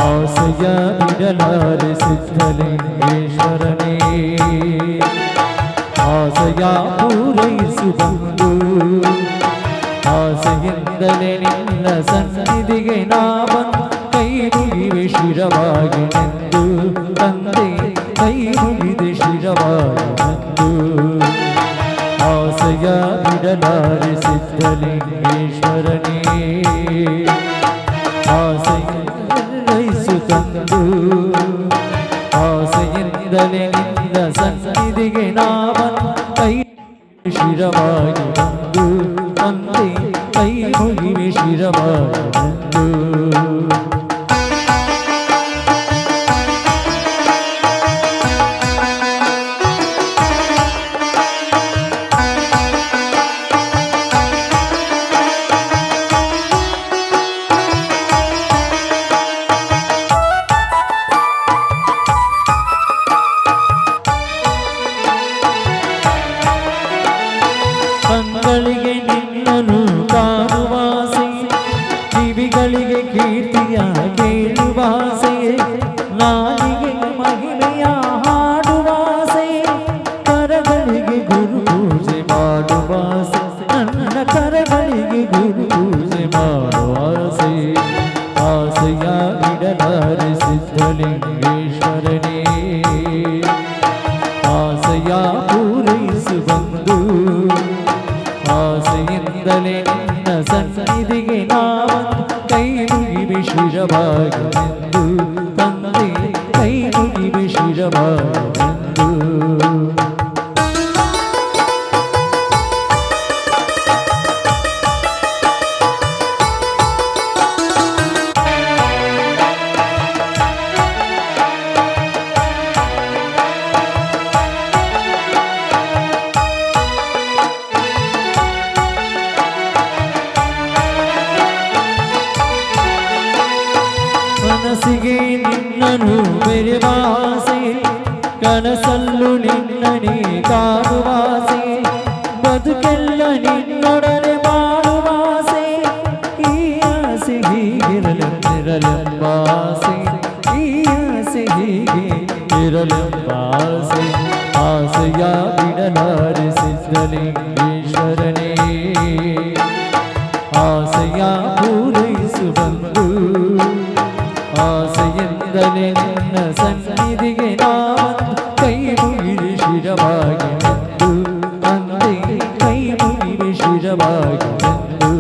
ಆಸೆಯ ಬಿಡಲಾರೆ ಸಿದ್ಧಲಿಂಗೇಶ್ವರನೇ ಆಸೆಯ ಪೂರೈಸು ಬಂದು ಆಸೆಯಿಂದಲೇ ನಿನ್ನ ಸನ್ನಿಧಿಗೆ ನಾ ಬಂದು ಕೈ ಮುಗಿವೆ ಶಿರವಾಗಿ ನಿಂದು ತಂದೆ ಕೈ ಮುಗಿದೆ ಶಿರವಾಗಿ ನಿಂದು ಆಸೆಯ ಬಿಡಲಾರೆ ಸಿದ್ಧಲಿಂಗೇಶ್ವರನೇ ಆಸೆಯ ತಂದು ಆಸೆಯಿಂದಲೇ ನಿನ್ನ ಸನ್ನಿಧಿಗೆ ನಾವನು ಕೈ ಶಿರವಾಗಿ ಬಂದು ತಂದೆ ಕೈ ಮುಗಿವೆ ಶಿರವಾಗಿ ಬಂದು ಕಂಗಳಿಗೆ ನಿನ್ನನು ಕಾಣುವಾಸೆ ಕಿವಿಗಳಿಗೆ ಕೀರ್ತಿಯ ಕೇಳುವಾಸೆ ನಾಲಿಗೆ ಮಹಿಳೆಯ ಹಾಡುವಾಸೆ ಕರಗಳಿಗೆ ಗುರು ಪೂಜೆ ಮಾಡುವಾಸೆ ನನ್ನ ಕರಗಳಿಗೆ ಗುರು ಪೂಜೆ ಮಾಡುವಾಸೆ ಆಸೆಯ ಬಿಡಲಾರೆ ಸಿದ್ಧಲಿಂಗೇಶ್ವರನೇ ಆಸೆಯ ಪೂರೈಸು ಬಂದು ಆಸೆಯಿಂದಲೇ ನಿನ್ನ ಸನ್ನಿಧಿಗೆ ನಾವನು ಕೈ ಮುಗಿವೆ ಶಿರವಾಗಿ ನಿಂದು ತಂದೆ ಕೈ ಮುಗಿವೆ ಶಿರವಾಗಿ ನಿಂದು ಮನಸ್ಸಿಗೆ ನಿನ್ನನು ಬೆರೆವಾಸೆ ಕನಸಲ್ಲು ನಿನ್ನನೇ ಕಾಣುವಾಸೆ ಬದುಕೆಲ್ಲ ನಿನ್ನೊಡನೆ ಬಾಳುವಾಸೆ ಈ ಆಸೆ ಹೀಗಿರಲೆಂಬಾಸೆ ಈ ಆಸೆ ಹೀಗೆ ಇರಲೆಂಬಾಸೆ ಆಸೆಯ ಬಿಡಲಾರೆ ಸಿದ್ಧಲಿಂಗೇಶ್ವರನೇ ಆಸೆಯ ಪೂರೈಸು ಬಂದು ಆಸೆಯಿಂದಲೇ ನಿನ್ನ ಸನ್ನಿಧಿಗೆ ನಾವನು ಕೈ ಮುಗಿವೆ ಶಿರವಾಗಿ ನಿಂದು ತಂದೆ ಕೈ ಮುಗಿವೆ ಶಿರವಾಗಿ ನಿಂದು